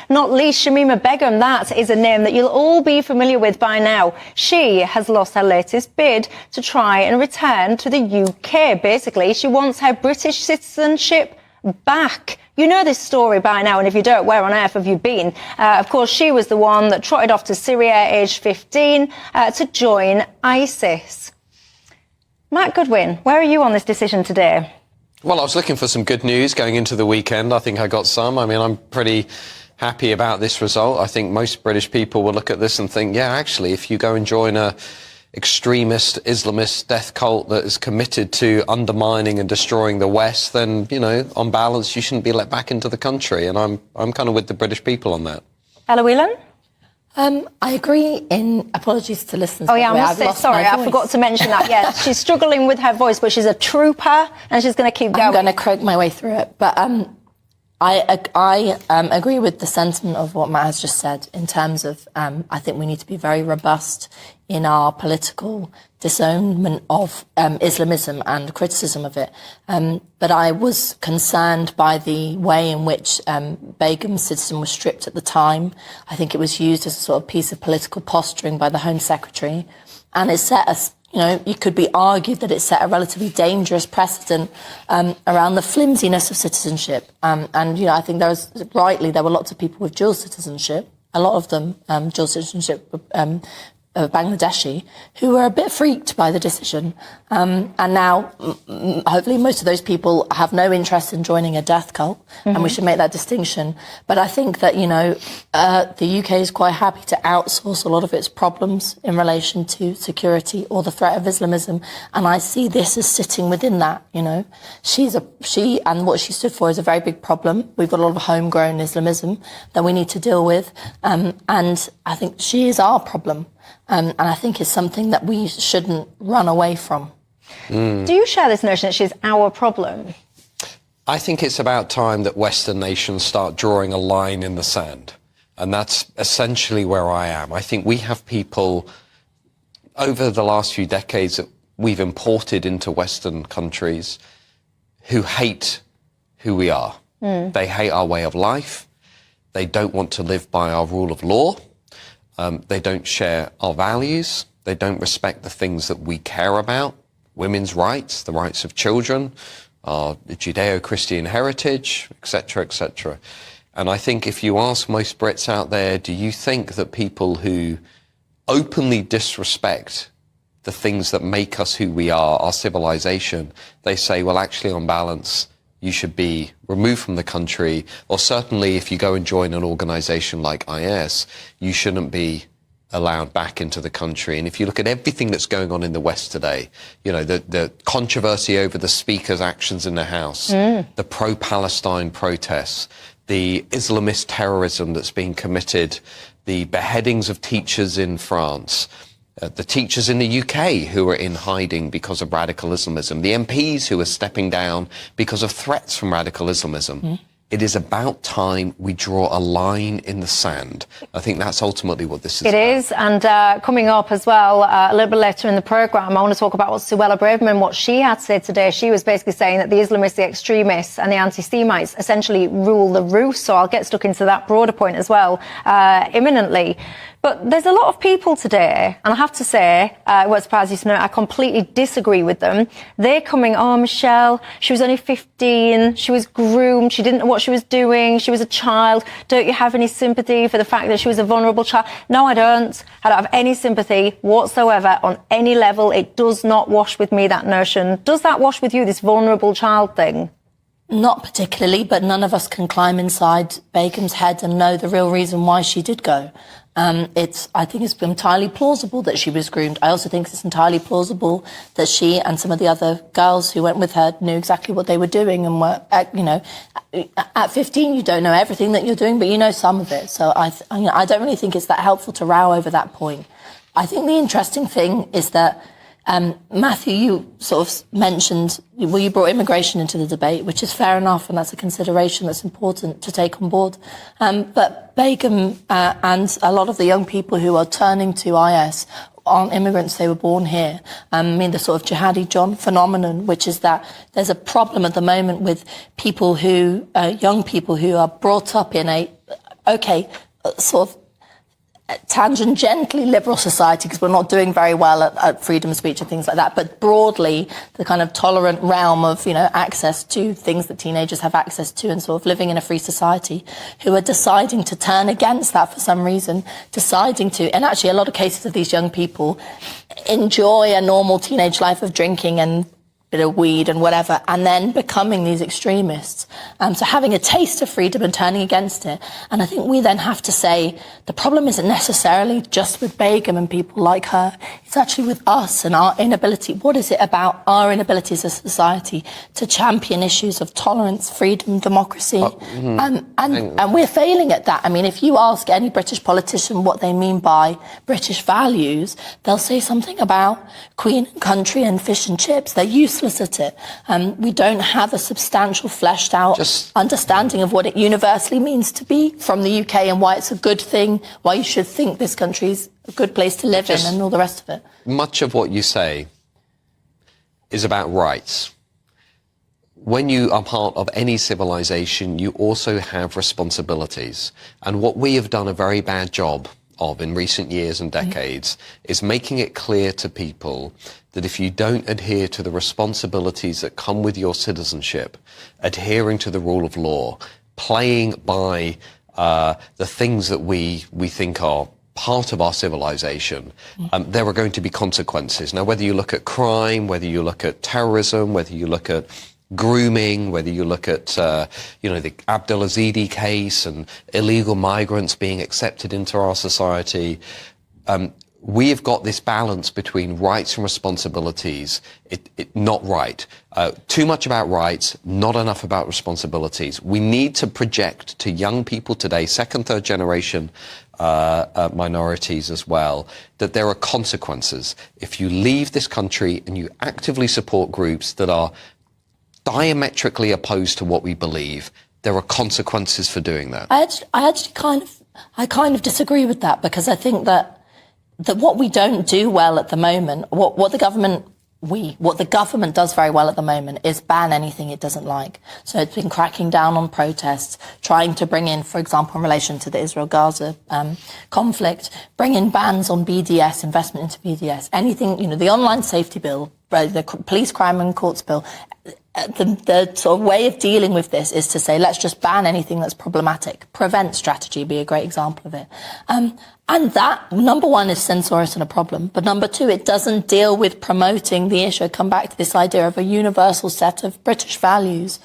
Not least Shamima Begum. That is a name that you'll all be familiar with by now. She has lost her latest bid to try and return to the UK. Basically, she wants her British citizenship back. You know this story by now, and if you don't, where on earth have you been? Of course, she was the one that trotted off to Syria aged 15 to join ISIS. Matt Goodwin, where are you on this decision today? Well, I was looking for some good news going into the weekend. I think I got some. I mean, I'm pretty happy about this result. I think most British people will look at this and think, yeah, actually, if you go and join a extremist Islamist death cult that is committed to undermining and destroying the West, then, you know, on balance, you shouldn't be let back into the country. And I'm kind of with the British people on that. Ella Whelan? I agree in apologies to listeners. Oh, yeah, I must say, sorry, I forgot to mention that. Yeah, she's struggling with her voice, but she's a trooper and she's going to keep going. I'm going to croak my way through it. But I agree with the sentiment of what Matt has just said in terms of I think we need to be very robust in our political disownment of Islamism and criticism of it. But I was concerned by the way in which Begum's citizenship was stripped at the time. I think it was used as a sort of piece of political posturing by the Home Secretary. And it set us, you know, it could be argued that it set a relatively dangerous precedent around the flimsiness of citizenship. And, you know, I think there were lots of people with dual citizenship, a lot of them dual citizenship Bangladeshi, who were a bit freaked by the decision. And now, hopefully, most of those people have no interest in joining a death cult, and we should make that distinction. But I think that, you know, the UK is quite happy to outsource a lot of its problems in relation to security or the threat of Islamism. And I see this as sitting within that, you know. She and what she stood for is a very big problem. We've got a lot of homegrown Islamism that we need to deal with. And I think she is our problem. And I think it's something that we shouldn't run away from. Do you share this notion that she's our problem? I think it's about time that Western nations start drawing a line in the sand. And that's essentially where I am. I think we have people over the last few decades that we've imported into Western countries who hate who we are. They hate our way of life. They don't want to live by our rule of law. They don't share our values. They don't respect the things that we care about, women's rights, the rights of children, our Judeo-Christian heritage, etc., etc. And I think if you ask most Brits out there, do you think that people who openly disrespect the things that make us who we are, our civilization, they say, well, actually, on balance, you should be removed from the country, or certainly if you go and join an organization like IS, you shouldn't be allowed back into the country. And if you look at everything that's going on in the West today, you know, the controversy over the Speaker's actions in the House, the pro-Palestine protests, the Islamist terrorism that's being committed, the beheadings of teachers in France, the teachers in the UK who are in hiding because of radical Islamism, the MPs who are stepping down because of threats from radical Islamism. It is about time we draw a line in the sand. I think that's ultimately what this is about. It is, and coming up as well, a little bit later in the programme, I want to talk about what Suella Braverman, what she had to say today. She was basically saying that the Islamists, the extremists and the anti-Semites essentially rule the roost, so I'll get stuck into that broader point as well imminently. But there's a lot of people today, and I have to say, it won't surprise you to know, I completely disagree with them. They're coming, oh, Michelle, she was only 15, she was groomed, she didn't know what she was doing, she was a child. Don't you have any sympathy for the fact that she was a vulnerable child? No, I don't. I don't have any sympathy whatsoever on any level. It does not wash with me, that notion. Does that wash with you, this vulnerable child thing? Not particularly, but none of us can climb inside Begum's head and know the real reason why she did go. I think it's entirely plausible that she was groomed. I also think it's entirely plausible that she and some of the other girls who went with her knew exactly what they were doing and were, you know, at 15 you don't know everything that you're doing, but you know some of it. So I don't really think it's that helpful to row over that point. I think the interesting thing is that Matthew, you sort of mentioned, well, you brought immigration into the debate, which is fair enough, and that's a consideration that's important to take on board. But Begum and a lot of the young people who are turning to IS aren't immigrants, they were born here. I mean, the sort of jihadi John phenomenon, which is that there's a problem at the moment with people who, young people who are brought up in a okay, sort of tangentially liberal society, because we're not doing very well at freedom of speech and things like that, but broadly the kind of tolerant realm of, you know, access to things that teenagers have access to and sort of living in a free society, who are deciding to turn against that for some reason, and actually a lot of cases of these young people enjoy a normal teenage life of drinking and bit of weed and whatever, and then becoming these extremists. So having a taste of freedom and turning against it. And I think we then have to say the problem isn't necessarily just with Begum and people like her. It's actually with us and our inability. What is it about our inability as a society to champion issues of tolerance, freedom, democracy? And we're failing at that. I mean, if you ask any British politician what they mean by British values, they'll say something about Queen and country and fish and chips. They're useless at it. We don't have a substantial, fleshed out understanding of what it universally means to be from the UK and why it's a good thing, why you should think this country's a good place to live in and all the rest of it. Much of what you say is about rights. When you are part of any civilization, you also have responsibilities. And what we have done a very bad job of in recent years and decades is making it clear to people that if you don't adhere to the responsibilities that come with your citizenship, adhering to the rule of law, playing by the things that we think are part of our civilization, there are going to be consequences. Now, whether you look at crime, whether you look at terrorism, whether you look at grooming, whether you look at, you know, the Abdelaziz case and illegal migrants being accepted into our society, we have got this balance between rights and responsibilities. Not right. Too much about rights, not enough about responsibilities. We need to project to young people today, second, third generation minorities as well, that there are consequences. If you leave this country and you actively support groups that are diametrically opposed to what we believe, there are consequences for doing that. I actually kind of disagree with that, because I think that what we don't do well at the moment, what the government does very well at the moment is ban anything it doesn't like. So it's been cracking down on protests, trying to bring in, for example, in relation to the Israel-Gaza conflict, bring in bans on BDS, investment into BDS, anything, you know, the online safety bill, the police crime and courts bill. The sort of way of dealing with this is to say, let's just ban anything that's problematic. Prevent strategy be a great example of it. And that, number one, is censorious and a problem. But number two, it doesn't deal with promoting the issue. I come back to this idea of a universal set of British values,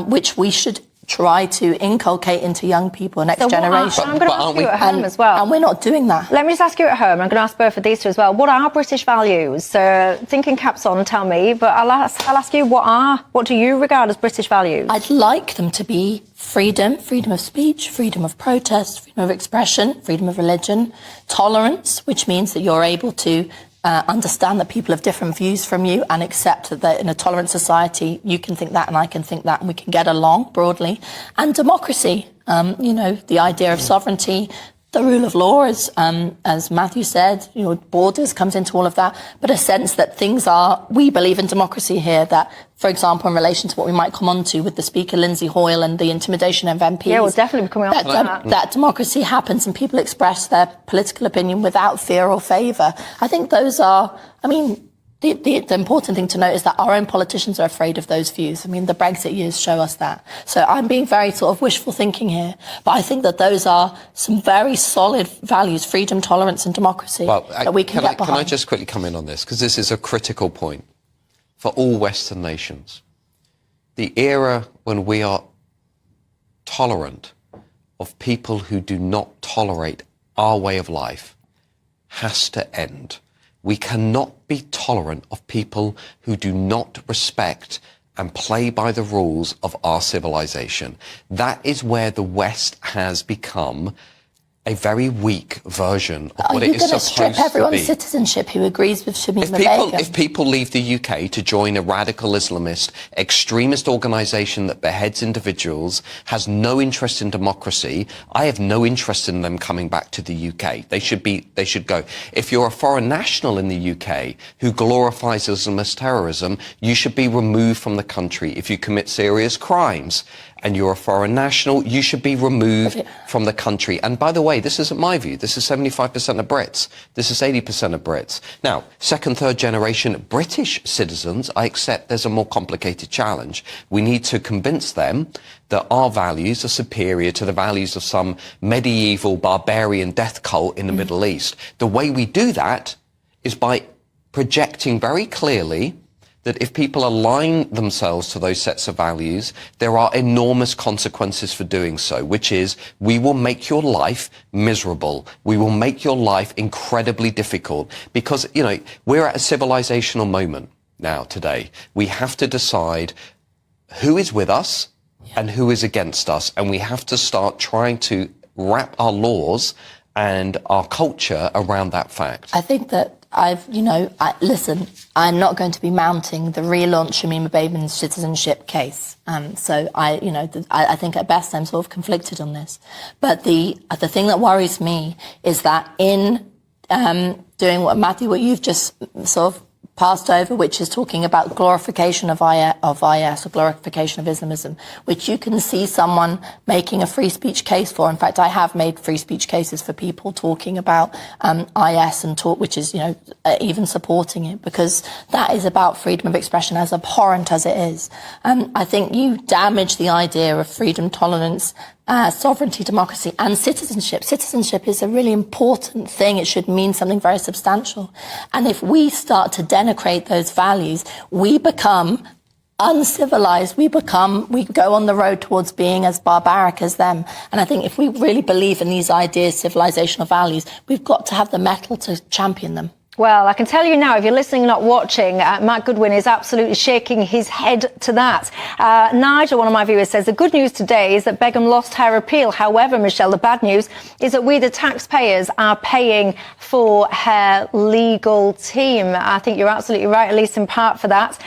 which we should try to inculcate into young people, next generation. I'm going to ask you at home as well. And we're not doing that. Let me just ask you at home. I'm going to ask both of these two as well. What are British values? Thinking caps on, tell me. But I'll ask you, what do you regard as British values? I'd like them to be freedom of speech, freedom of protest, freedom of expression, freedom of religion, tolerance, which means that you're able to understand that people have different views from you and accept that in a tolerant society you can think that and I can think that and we can get along broadly. And democracy, you know, the idea of sovereignty, the rule of law, as Matthew said, you know, borders comes into all of that, but a sense that we believe in democracy here, that, for example, in relation to what we might come on to with the Speaker, Lindsay Hoyle, and the intimidation of MPs. Yeah, we'll definitely be coming on to that. That democracy happens and people express their political opinion without fear or favour. I think those are, I mean, the important thing to note is that our own politicians are afraid of those views. I mean, the Brexit years show us that. So I'm being very sort of wishful thinking here, but I think that those are some very solid values, freedom, tolerance and democracy, that we can get behind. Can I just quickly come in on this? Because this is a critical point for all Western nations. The era when we are tolerant of people who do not tolerate our way of life has to end. We cannot be tolerant of people who do not respect and play by the rules of our civilization. That is where the West has become a very weak version of what it is supposed to be. Are you going to strip everyone's citizenship who agrees with Shamima Begum? If people leave the UK to join a radical Islamist extremist organisation that beheads individuals, has no interest in democracy, I have no interest in them coming back to the UK. They should go. If you're a foreign national in the UK who glorifies Islamist terrorism, you should be removed from the country if you commit serious crimes. and you're a foreign national, you should be removed from the country. And by the way, this isn't my view. This is 75% of Brits. This is 80% of Brits. Now, second, third generation British citizens, I accept there's a more complicated challenge. We need to convince them that our values are superior to the values of some medieval barbarian death cult in the Middle East. The way we do that is by projecting very clearly that if people align themselves to those sets of values, there are enormous consequences for doing so, which is we will make your life miserable. We will make your life incredibly difficult because, you know, we're at a civilizational moment now today. We have to decide who is with us and who is against us. And we have to start trying to wrap our laws and our culture around that fact. I think that listen, I'm not going to be mounting the relaunch Shamima Begum's citizenship case. I think at best I'm sort of conflicted on this. But the thing that worries me is that in doing what you've just sort of passed over, which is talking about glorification of IS or glorification of Islamism, which you can see someone making a free speech case for. In fact, I have made free speech cases for people talking about IS and which is, even supporting it, because that is about freedom of expression, as abhorrent as it is. I think you damage the idea of freedom, tolerance, sovereignty, democracy, and citizenship. Citizenship is a really important thing. It should mean something very substantial. And if we start to denigrate those values, we become uncivilized. We go on the road towards being as barbaric as them. And I think if we really believe in these ideas, civilizational values, we've got to have the mettle to champion them. Well, I can tell you now, if you're listening, not watching, Matt Goodwin is absolutely shaking his head to that. Nigel, one of my viewers, says the good news today is that Begum lost her appeal. However, Michelle, the bad news is that we, the taxpayers, are paying for her legal team. I think you're absolutely right, at least in part for that.